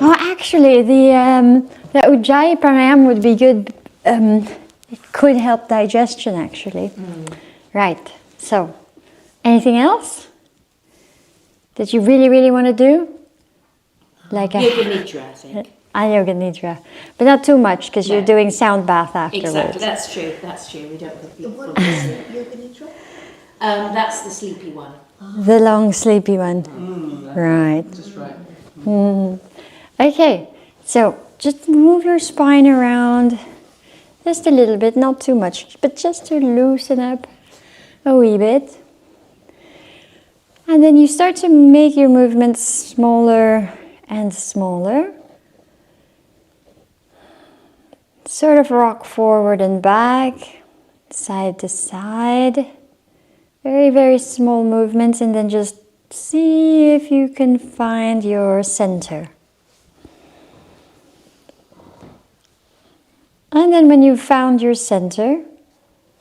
Oh, actually, the Ujjayi pranayama would be good. It could help digestion, actually. Right. So, anything else that you really, really want to do? Like Yoga Nidra, I think. Yoga Nidra. But not too much, because you're doing sound bath afterwards. Exactly, that's true. That's true. We don't put people What is it, Yoga Nidra? that's the sleepy one. The long, sleepy one. Right. Just right. Okay, so just move your spine around just a little bit, not too much, but just to loosen up a wee bit. And then you start to make your movements smaller and smaller. Sort of rock forward and back, side to side. Very, very small movements, and then just see if you can find your center. And then when you've found your center,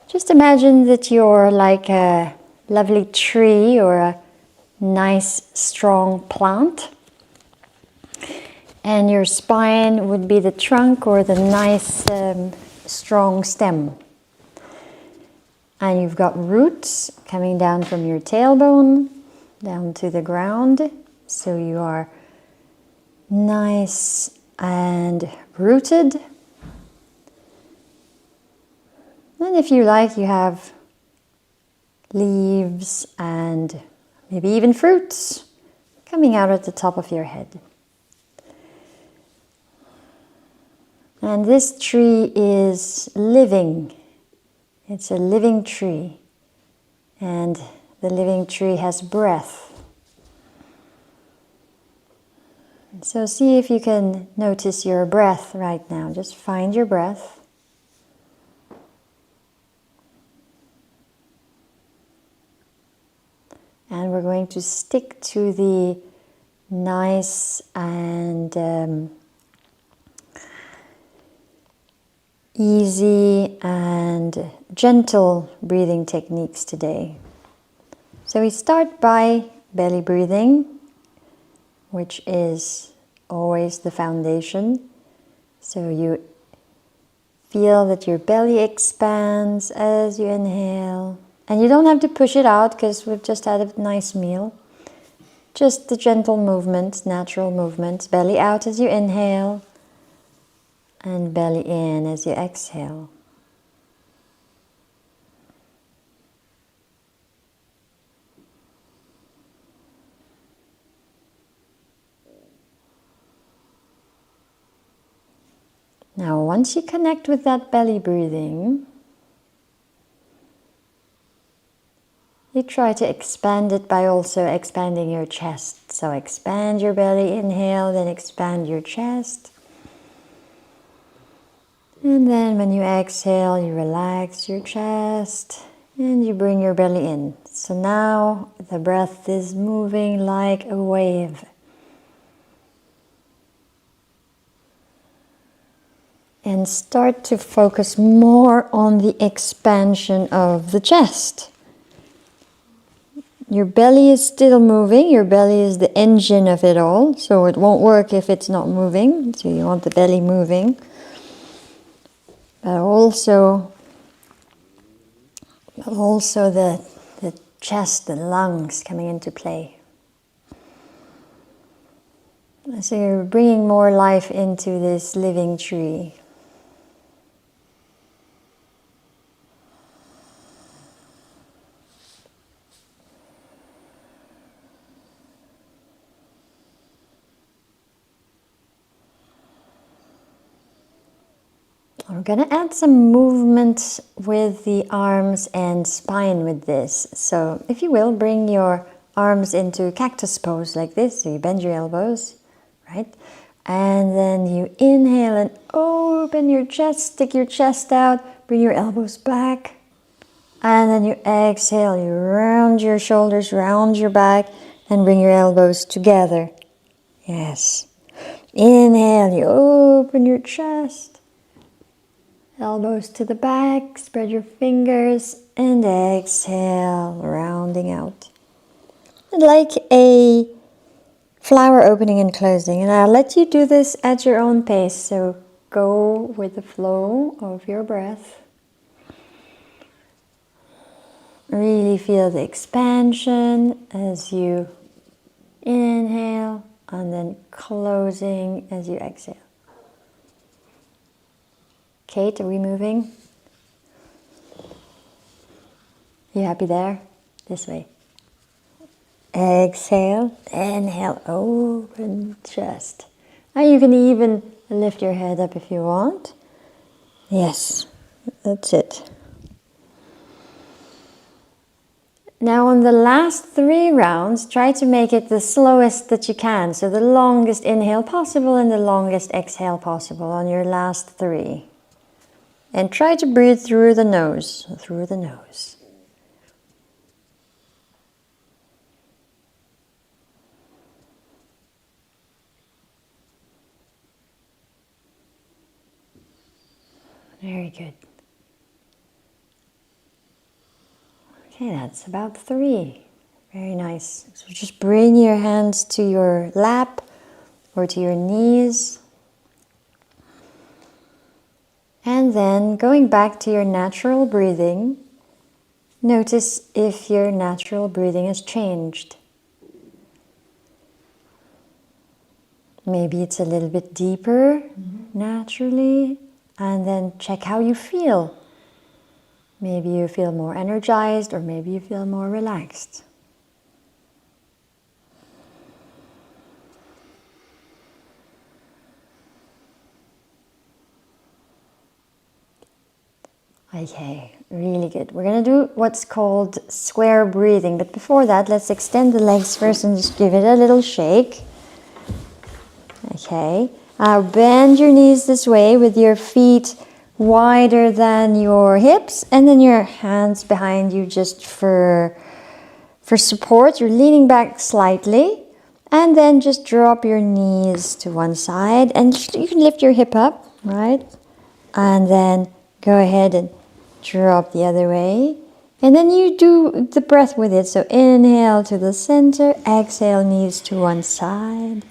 just imagine that you're like a lovely tree or a nice strong plant. And your spine would be the trunk or the nice strong stem. And you've got roots coming down from your tailbone down to the ground. So you are nice and rooted. And if you like, you have leaves and maybe even fruits coming out at the top of your head. And this tree is living. It's a living tree. And the living tree has breath. So see if you can notice your breath right now. Just find your breath. And we're going to stick to the nice and easy and gentle breathing techniques today. So we start by belly breathing, which is always the foundation. So you feel that your belly expands as you inhale. And you don't have to push it out because we've just had a nice meal. Just the gentle movements, natural movements. Belly out as you inhale and belly in as you exhale. Now, once you connect with that belly breathing, you try to expand it by also expanding your chest. So expand your belly, inhale, then expand your chest. And then when you exhale, you relax your chest and you bring your belly in. So now the breath is moving like a wave. And start to focus more on the expansion of the chest. Your belly is still moving. Your belly is the engine of it all. So it won't work if it's not moving. So you want the belly moving. But also the chest, the lungs coming into play. So you're bringing more life into this living tree. We're going to add some movement with the arms and spine with this. So if you will, bring your arms into cactus pose like this. So you bend your elbows, right? And then you inhale and open your chest, stick your chest out, bring your elbows back. And then you exhale, you round your shoulders, round your back, and bring your elbows together. Yes. Inhale, you open your chest. Elbows to the back, spread your fingers, and exhale, rounding out. And like a flower opening and closing. And I'll let you do this at your own pace. So go with the flow of your breath. Really feel the expansion as you inhale and then closing as you exhale. Kate, are we moving? You happy there? This way. Exhale, inhale, open chest. And you can even lift your head up if you want. Yes, that's it. Now on the last 3 rounds, try to make it the slowest that you can. So the longest inhale possible and the longest exhale possible on your last 3. And try to breathe through the nose, through the nose. Very good. Okay, that's about 3. Very nice. So just bring your hands to your lap or to your knees. And then going back to your natural breathing, notice if your natural breathing has changed. Maybe it's a little bit deeper naturally, and then check how you feel. Maybe you feel more energized or maybe you feel more relaxed. Okay, really good. We're going to do what's called square breathing, but before that, let's extend the legs first and just give it a little shake. Okay, now bend your knees this way with your feet wider than your hips, and then your hands behind you just for support. You're leaning back slightly, and then just drop your knees to one side, and you can lift your hip up, right? And then go ahead and drop the other way, and then you do the breath with it. So inhale to the center, exhale, knees to one side.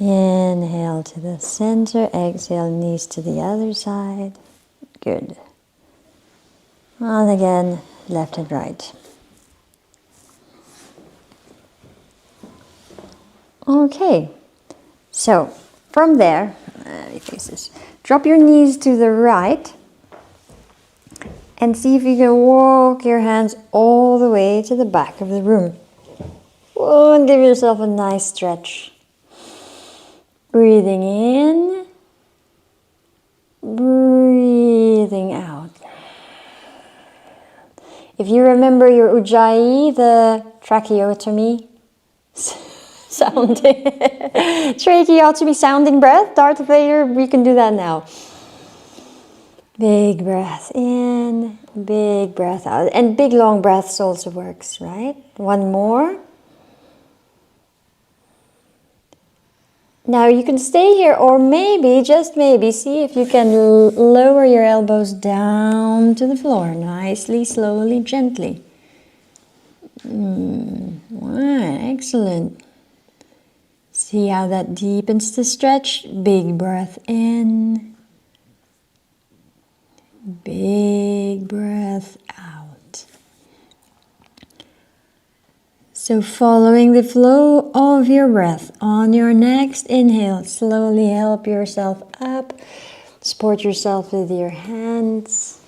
Inhale to the center, exhale, knees to the other side. Good. And again, left and right. Okay, so from there, let me face this. Drop your knees to the right and see if you can walk your hands all the way to the back of the room. Oh, and give yourself a nice stretch. Breathing in, breathing out. If you remember your ujjayi, the tracheotomy sounding, tracheotomy sounding breath, Darth Vader, we can do that now. Big breath in, big breath out. And big long breaths also works, right? One more. Now you can stay here, or maybe, just maybe, see if you can lower your elbows down to the floor. Nicely, slowly, gently. Right, excellent. See how that deepens the stretch. Big breath in. Big breath out. So following the flow of your breath, on your next inhale, slowly help yourself up, support yourself with your hands,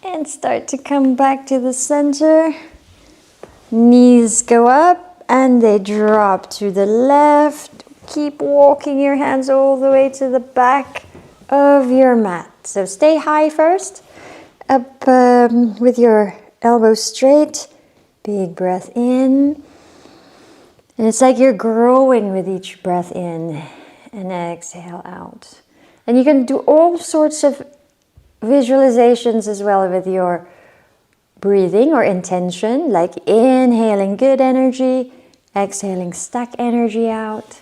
and start to come back to the center. Knees go up and they drop to the left. Keep walking your hands all the way to the back of your mat. So stay high first, up with your elbows straight. Big breath in, and it's like you're growing with each breath in, and exhale out. And you can do all sorts of visualizations as well with your breathing or intention, like inhaling good energy, exhaling stuck energy out.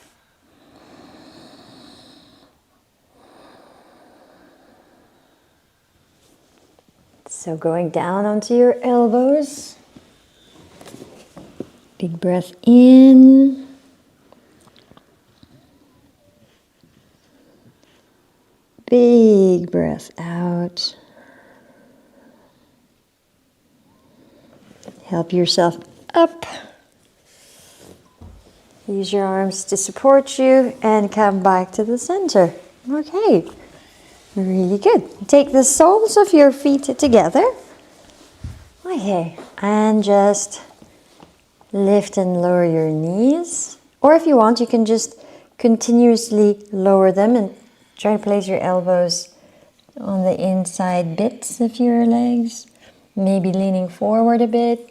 So going down onto your elbows. Big breath in, big breath out. Help yourself up. Use your arms to support you and come back to the center. Okay, really good. Take the soles of your feet together. Okay, and just lift and lower your knees. Or if you want, you can just continuously lower them and try to place your elbows on the inside bits of your legs. Maybe leaning forward a bit.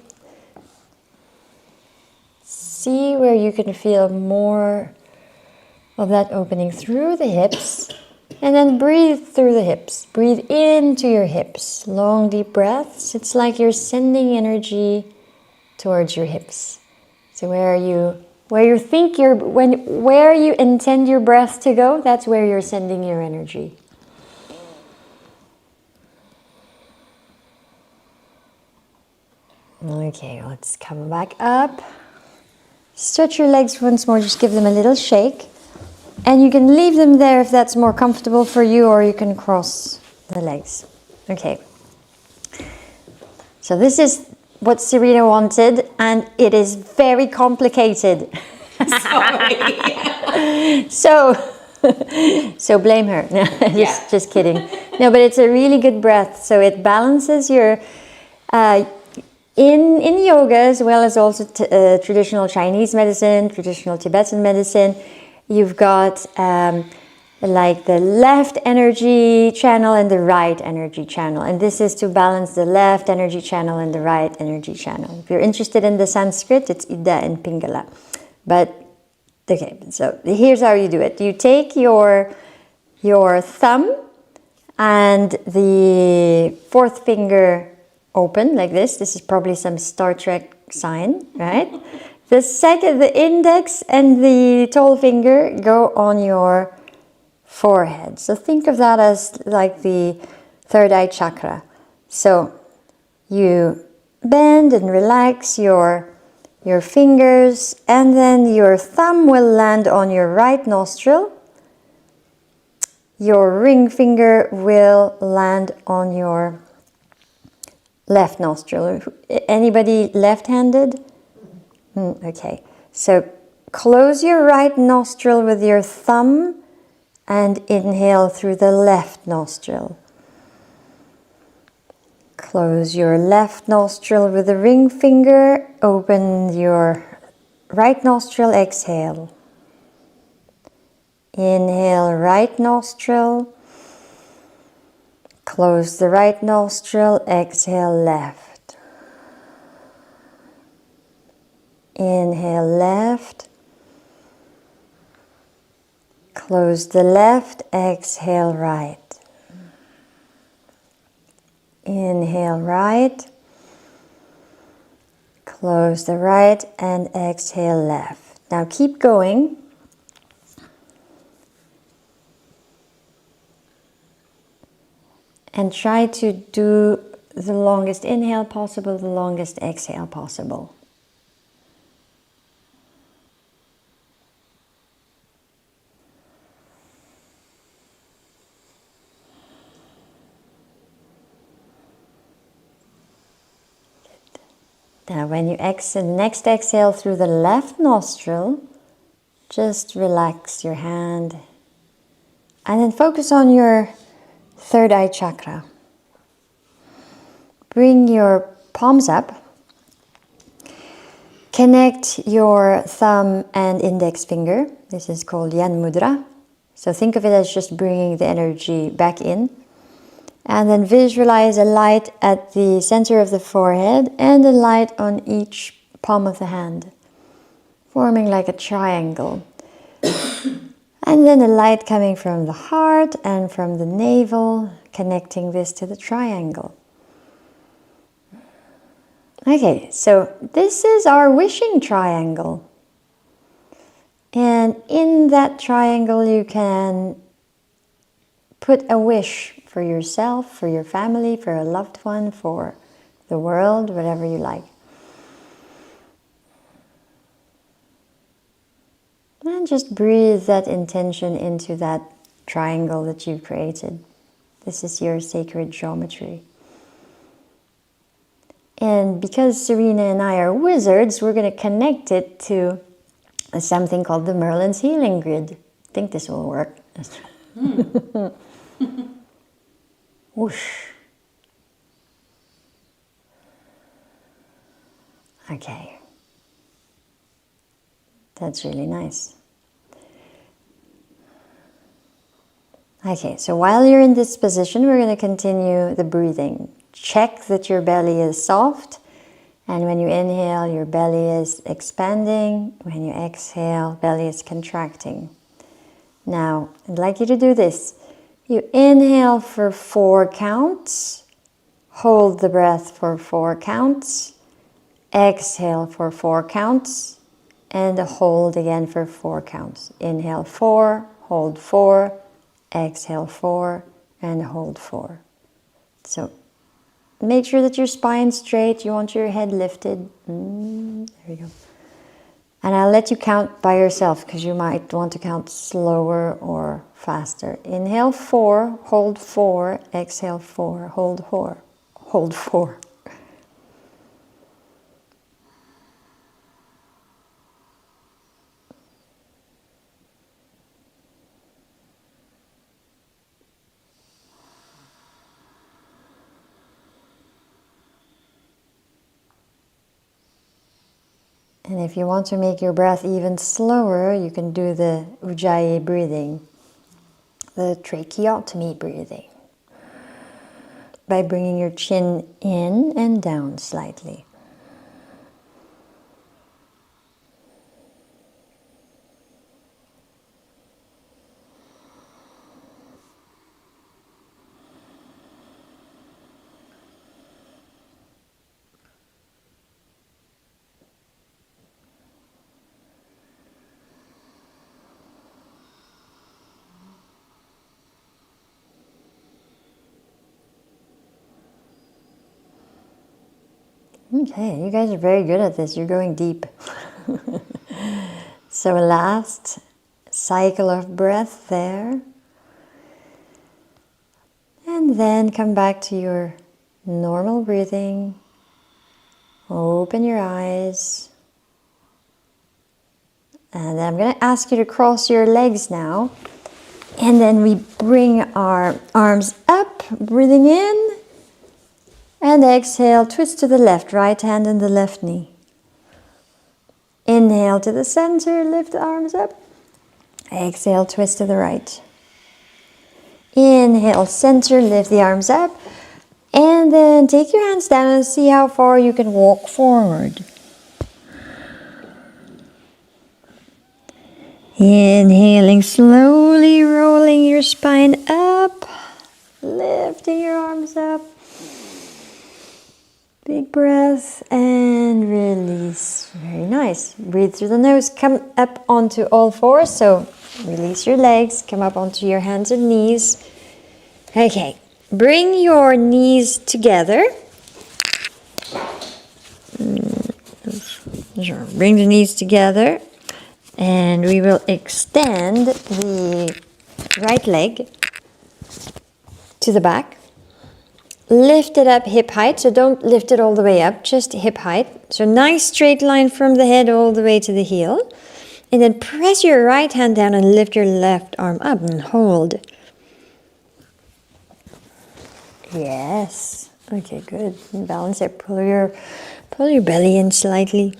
See where you can feel more of that opening through the hips. And then breathe through the hips. Breathe into your hips. Long, deep breaths. It's like you're sending energy towards your hips. So where you intend your breath to go, that's where you're sending your energy. Okay, let's come back up. Stretch your legs once more, just give them a little shake. And you can leave them there if that's more comfortable for you, or you can cross the legs. Okay. So this is what Serena wanted, and it is very complicated. Sorry. So blame her. No, just kidding. No, but it's a really good breath. So it balances your in yoga, as well as also traditional Chinese medicine, traditional Tibetan medicine. You've got like the left energy channel and the right energy channel. And this is to balance the left energy channel and the right energy channel. If you're interested in the Sanskrit, it's Ida and Pingala. But, okay, so here's how you do it. You take your thumb and the fourth finger open like this. This is probably some Star Trek sign, right? The index and the tall finger go on your forehead. So think of that as like the third eye chakra. So you bend and relax your fingers, and then your thumb will land on your right nostril. Your ring finger will land on your left nostril. Anybody left-handed? Okay, so close your right nostril with your thumb and inhale through the left nostril. Close your left nostril with the ring finger, open your right nostril, exhale. Inhale, right nostril. Close the right nostril, exhale, left. Inhale, left. Close the left, exhale, right. Inhale, right. Close the right and exhale, left. Now keep going. And try to do the longest inhale possible, the longest exhale possible. Now when you exhale, next exhale through the left nostril, just relax your hand and then focus on your third eye chakra. Bring your palms up. Connect your thumb and index finger. This is called Yan Mudra. So think of it as just bringing the energy back in. And then visualize a light at the center of the forehead and a light on each palm of the hand, forming like a triangle. And then a light coming from the heart and from the navel, connecting this to the triangle. Okay, so this is our wishing triangle. And in that triangle you can put a wish for yourself, for your family, for a loved one, for the world, whatever you like. And just breathe that intention into that triangle that you've created. This is your sacred geometry. And because Serena and I are wizards, we're going to connect it to something called the Merlin's Healing Grid. I think this will work. Whoosh. Okay. That's really nice. Okay, so while you're in this position, we're going to continue the breathing. Check that your belly is soft, and when you inhale, your belly is expanding. When you exhale, belly is contracting. Now, I'd like you to do this. You inhale for 4 counts, hold the breath for 4 counts, exhale for 4 counts, and hold again for 4 counts. Inhale 4, hold 4, exhale 4, and hold 4. So make sure that your spine's straight. You want your head lifted. There we go. And I'll let you count by yourself because you might want to count slower or faster. Inhale 4, hold 4, exhale 4, hold 4, hold 4. And if you want to make your breath even slower, you can do the Ujjayi breathing, the tracheotomy breathing, by bringing your chin in and down slightly. Okay, you guys are very good at this. You're going deep. So last cycle of breath there. And then come back to your normal breathing. Open your eyes. And I'm going to ask you to cross your legs now. And then we bring our arms up, breathing in. And exhale, twist to the left, right hand and the left knee. Inhale to the center, lift the arms up. Exhale, twist to the right. Inhale, center, lift the arms up. And then take your hands down and see how far you can walk forward. Inhaling, slowly rolling your spine up. Lifting your arms up. Big breath and release. Very nice. Breathe through the nose. Come up onto all fours. So release your legs. Come up onto your hands and knees. Okay. Bring your knees together. Bring the knees together. And we will extend the right leg to the back. Lift it up hip height, so don't lift it all the way up, just hip height. So nice straight line from the head all the way to the heel. And then press your right hand down and lift your left arm up and hold. Yes. Okay, good. And balance it. Pull your belly in slightly.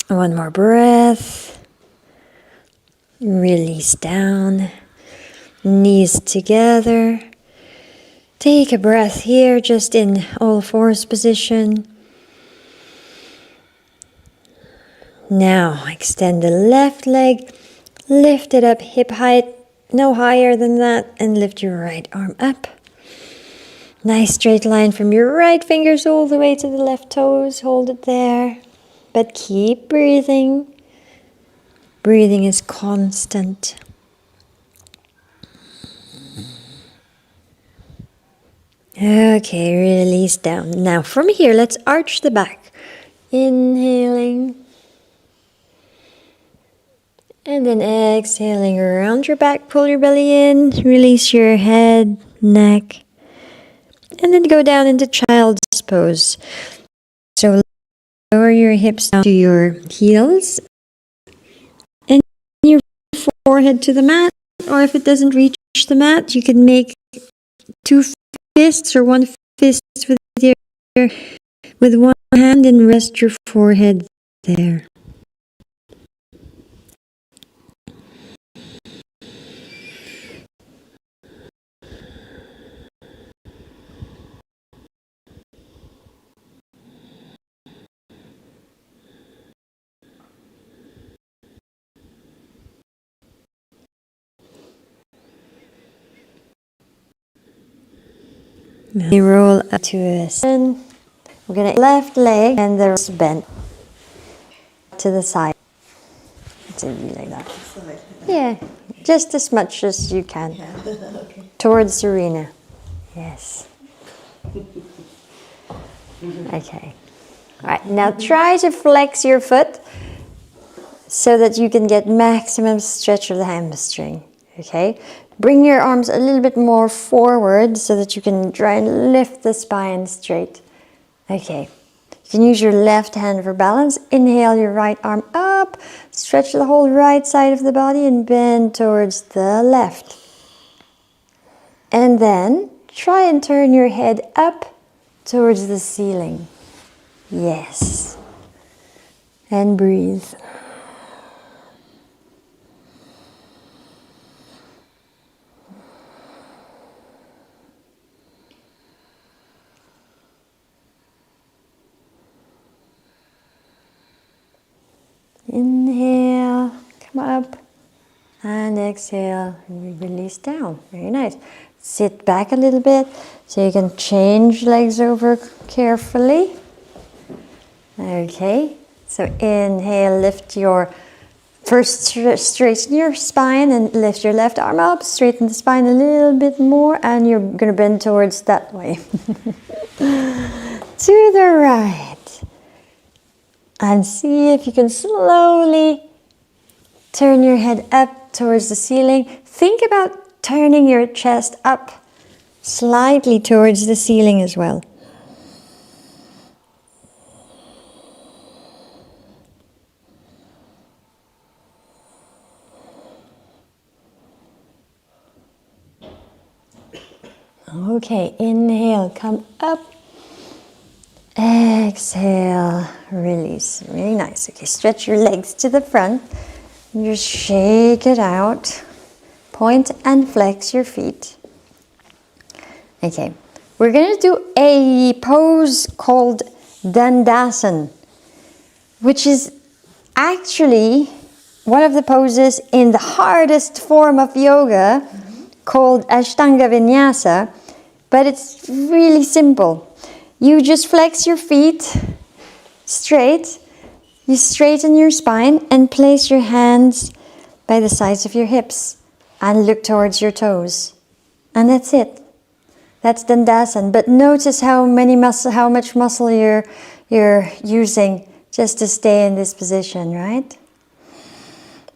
One more breath. Release down, knees together. Take a breath here, just in all fours position. Now extend the left leg, lift it up hip height, no higher than that, and lift your right arm up. Nice straight line from your right fingers all the way to the left toes. Hold it there, but keep breathing. Breathing is constant. Okay, release down. Now from here, let's arch the back. Inhaling. And then exhaling around your back, pull your belly in, release your head, neck. And then go down into child's pose. So lower your hips down to your heels. And your forehead to the mat. Or if it doesn't reach the mat, you can make two fists or one fist with one hand and rest your forehead there. We roll up to a spin. We're going to left leg and the wrist bent to the side. It's like that. Yeah, just as much as you can. Yeah. Okay. Towards Serena. Yes. Okay. All right, now try to flex your foot so that you can get maximum stretch of the hamstring. Okay? Bring your arms a little bit more forward so that you can try and lift the spine straight. Okay. You can use your left hand for balance. Inhale your right arm up. Stretch the whole right side of the body and bend towards the left. And then try and turn your head up towards the ceiling. Yes. And breathe. Inhale, come up, and exhale, release down. Very nice. Sit back a little bit so you can change legs over carefully. Okay, so inhale, lift your, first straighten your spine and lift your left arm up, straighten the spine a little bit more, and you're going to bend towards that way. To the right. And see if you can slowly turn your head up towards the ceiling. Think about turning your chest up slightly towards the ceiling as well. Okay, inhale, come up. Exhale, release. Really nice. Okay, stretch your legs to the front. And just shake it out. Point and flex your feet. Okay, we're going to do a pose called Dandasana, which is actually one of the poses in the hardest form of yoga called Ashtanga Vinyasa, but it's really simple. You just flex your feet straight, you straighten your spine and place your hands by the sides of your hips and look towards your toes. And that's it. That's Dandasana. But notice how much muscle you're using just to stay in this position, right?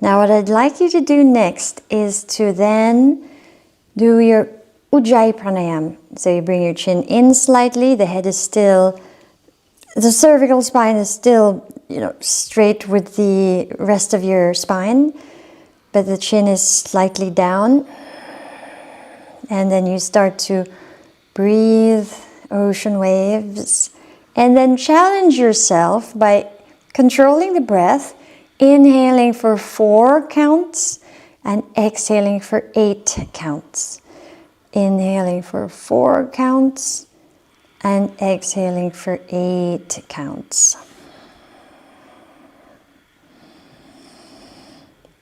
Now what I'd like you to do next is to then do your Ujjayi pranayama. So you bring your chin in slightly, the head is still, the cervical spine is still, straight with the rest of your spine, but the chin is slightly down. And then you start to breathe ocean waves. And then challenge yourself by controlling the breath, inhaling for 4 counts and exhaling for 8 counts. Inhaling for 4 counts and exhaling for 8 counts.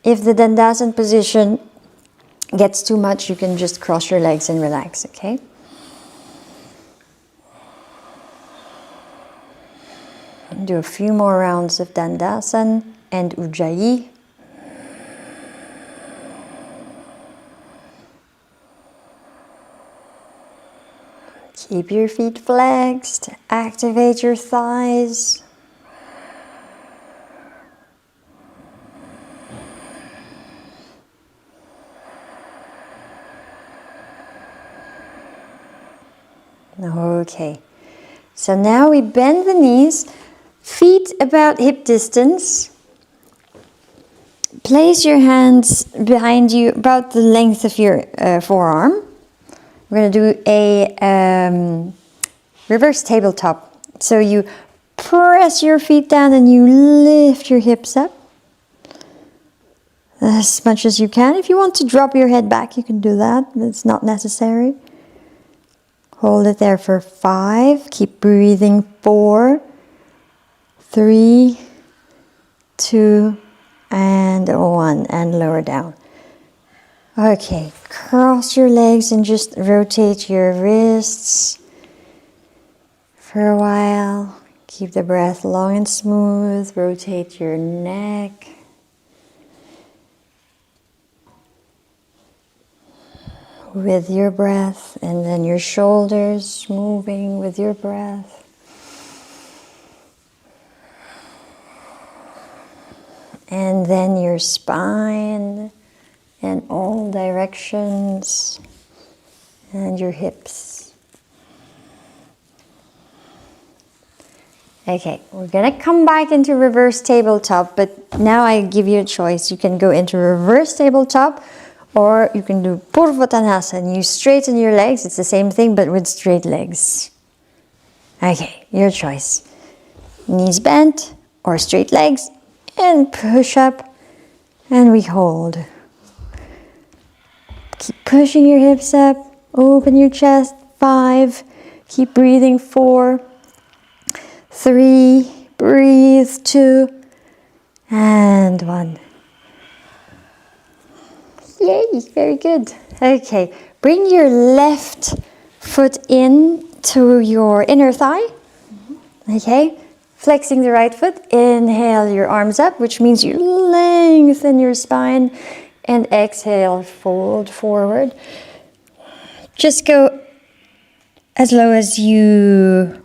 If the Dandasana position gets too much, you can just cross your legs and relax, okay? And do a few more rounds of Dandasana and Ujjayi. Keep your feet flexed, activate your thighs. Okay. So now we bend the knees, feet about hip distance. Place your hands behind you about the length of your forearm. We're going to do a reverse tabletop. So you press your feet down and you lift your hips up as much as you can. If you want to drop your head back, you can do that, but it's not necessary. Hold it there for 5. Keep breathing. 4, 3, 2, and 1. And lower down. Okay, cross your legs and just rotate your wrists for a while. Keep the breath long and smooth. Rotate your neck. With your breath, and then your shoulders moving with your breath. And then your spine in all directions, and your hips. Okay, we're gonna come back into reverse tabletop, but now I give you a choice. You can go into reverse tabletop, or you can do Purvottanasana. You straighten your legs. It's the same thing, but with straight legs. Okay, your choice. Knees bent or straight legs, and push up, and we hold. Keep pushing your hips up. Open your chest. 5. Keep breathing. 4, 3. Breathe. 2, and 1. Yay, very good. Okay, bring your left foot in to your inner thigh. Okay, flexing the right foot. Inhale your arms up, which means you lengthen your spine. And exhale, fold forward. Just go as low as you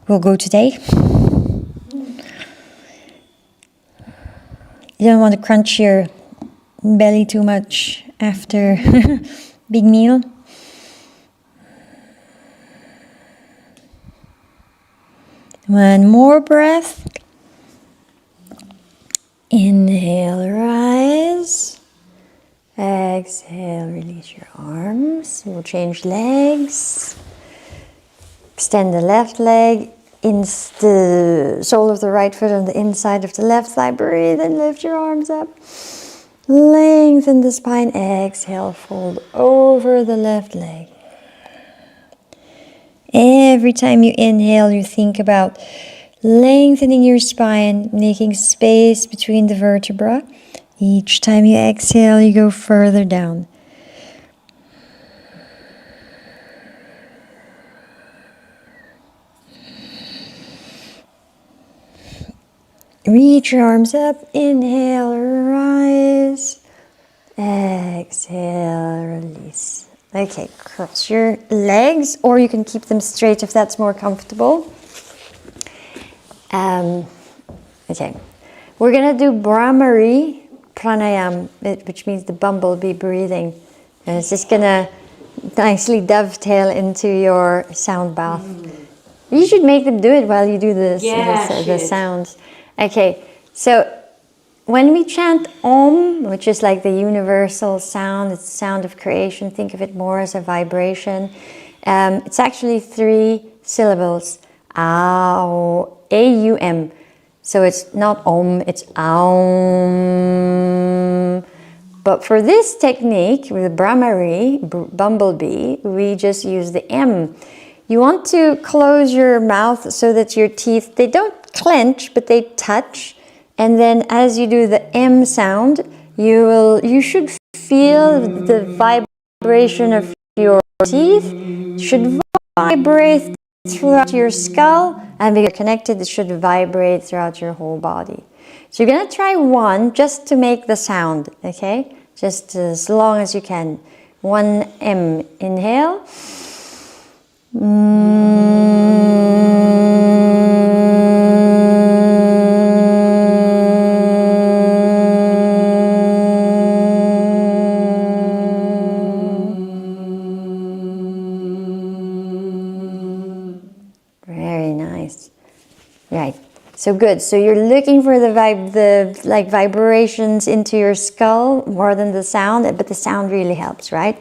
will go today. You don't want to crunch your belly too much after big meal. One more breath. Inhale, rise. Exhale, release your arms. We'll change legs. Extend the left leg. The sole of the right foot on the inside of the left thigh. Breathe and lift your arms up. Lengthen the spine. Exhale, fold over the left leg. Every time you inhale, you think about lengthening your spine, making space between the vertebrae. Each time you exhale, you go further down. Reach your arms up. Inhale, rise. Exhale, release. Okay, cross your legs, or you can keep them straight if that's more comfortable. Okay, we're gonna do Brahmari pranayam, which means the bumblebee breathing. And it's just gonna nicely dovetail into your sound bath. You should make them do it while you do the sounds. Okay, so when we chant Om, which is like the universal sound, it's the sound of creation, think of it more as a vibration. It's actually 3 syllables, A-U-M. So it's not Om, it's Aum. But for this technique, with the Brahmari, bumblebee, we just use the M. You want to close your mouth so that your teeth, they don't clench, but they touch. And then as you do the M sound, you should feel the vibration of your teeth. It should vibrate throughout your skull, and because you're connected, it should vibrate throughout your whole body. So you're gonna try 1 just to make the sound, okay? Just as long as you can. 1 M, inhale. So good. So you're looking for the like vibrations into your skull more than the sound, but the sound really helps, right?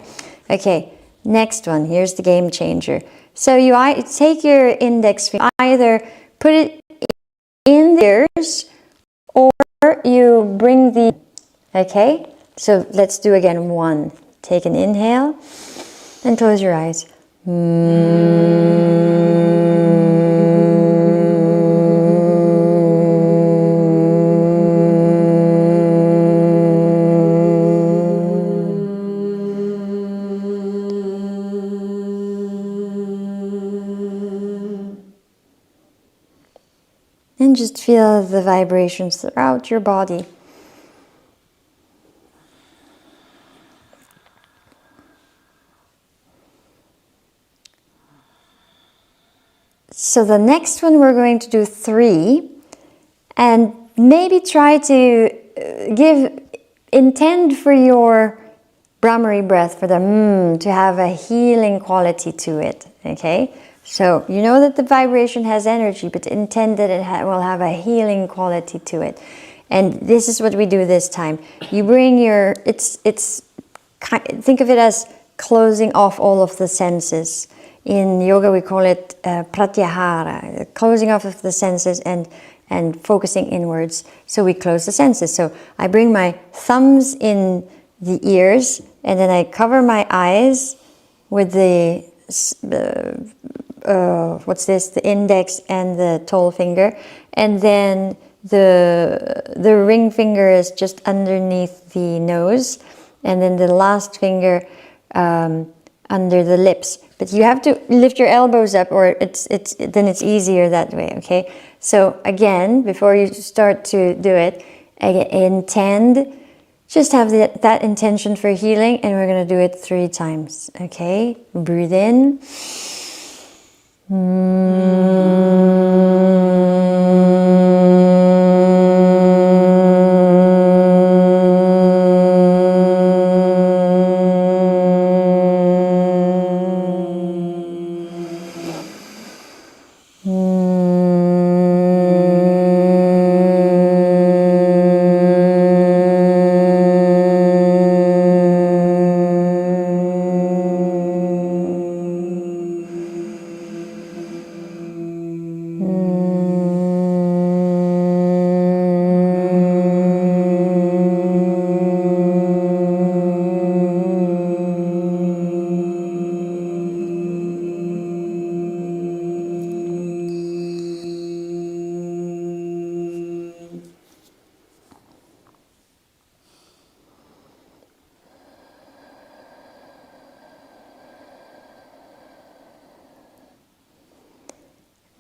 Okay, next one. Here's the game changer. So you take your index finger, either put it in the ears or you bring the, okay? So let's do again one. Take an inhale and close your eyes. And just feel the vibrations throughout your body. So the next one we're going to do 3, and maybe try to intend for your Brahmari breath, for the to have a healing quality to it, okay? So you know that the vibration has energy, but intend that it will have a healing quality to it. And this is what we do this time. You bring your, think of it as closing off all of the senses. In yoga we call it pratyahara, closing off of the senses and focusing inwards. So we close the senses. So I bring my thumbs in the ears and then I cover my eyes with the the index and the tall finger, and then the ring finger is just underneath the nose, and then the last finger under the lips. But you have to lift your elbows up, or then it's easier that way, okay? So again, before you start to do it, intend, just have that intention for healing, and we're going to do it 3 times, okay? Breathe in.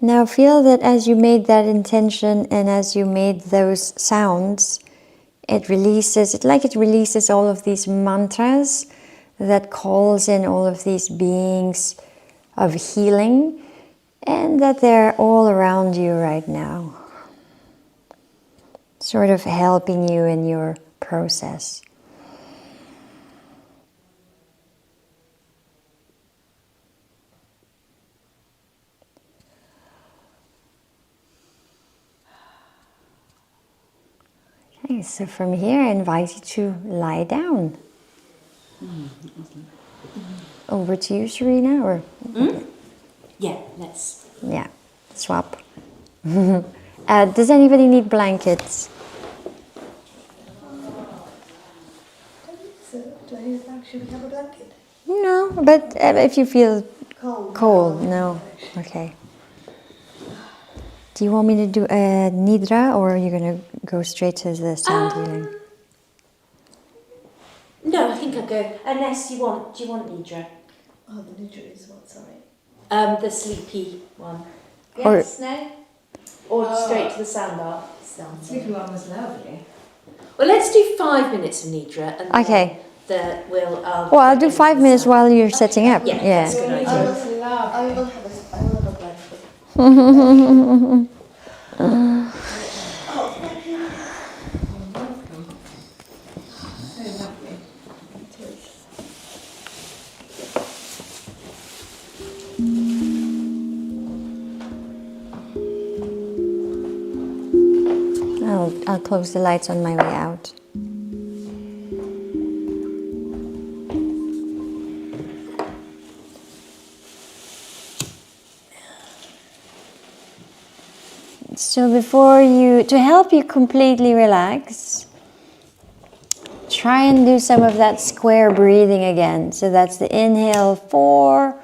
Now feel that as you made that intention and as you made those sounds, it releases all of these mantras that calls in all of these beings of healing, and that they're all around you right now, sort of helping you in your process. Okay, so from here I invite you to lie down. Over to you, Sharina, or? Yeah, let's. Yeah, swap. Does anybody need blankets? So, do I need a blanket? Should we have a blanket? No, but if you feel cold, no. Okay. Do you want me to do a nidra, or are you going to go straight to the sound healing? No, I think I'll go. Unless do you want Nidra? Oh, the nidra is what, sorry? The sleepy one. Or- Yes, no? Or straight to the sound bar. Sleepy one was lovely. Well, let's do 5 minutes of Nidra and Okay. then we'll... Well, I'll do 5 minutes while you're setting up. Yeah, that's a good idea. I will have a blanket. Oh, thank you. You're welcome. So lovely. It is. I'll close the lights on my way out. So to help you completely relax, try and do some of that square breathing again. So that's the inhale 4,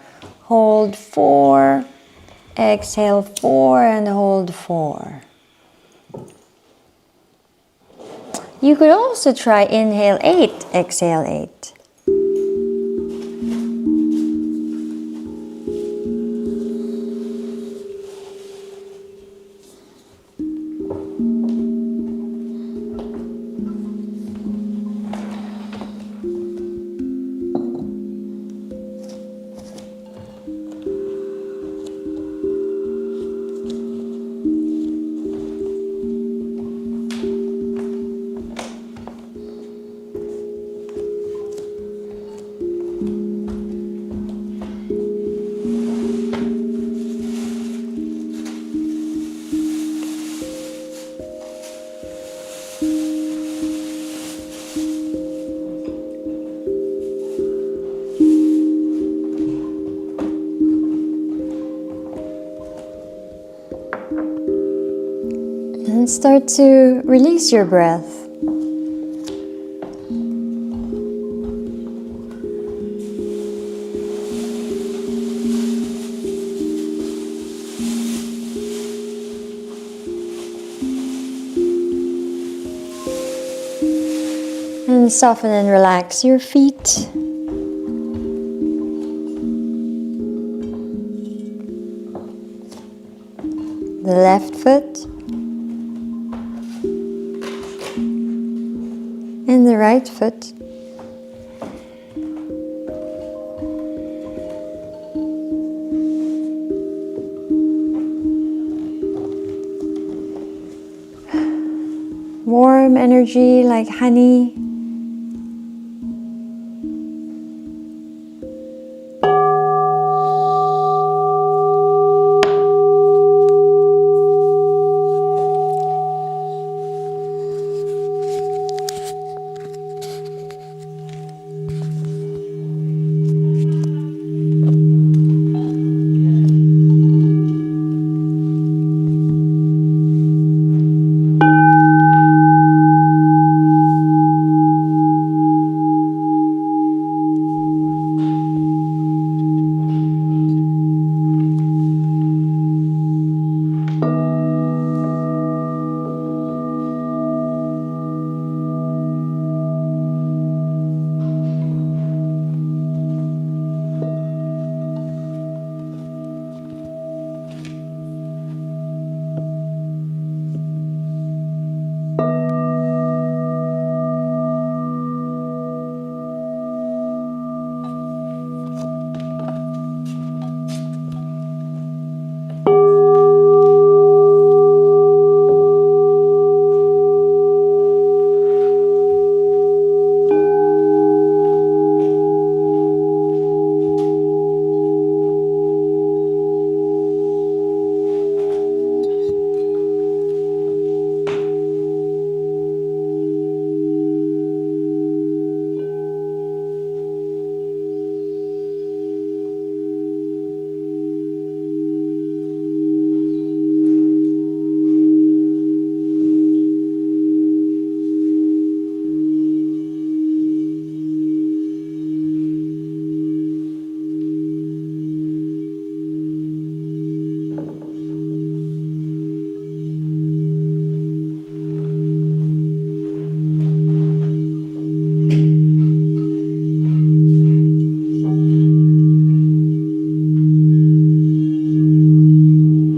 hold 4, exhale 4 and hold 4. You could also try inhale 8, exhale 8. And start to release your breath. And soften and relax your feet. The left foot. And the right foot. Warm energy like honey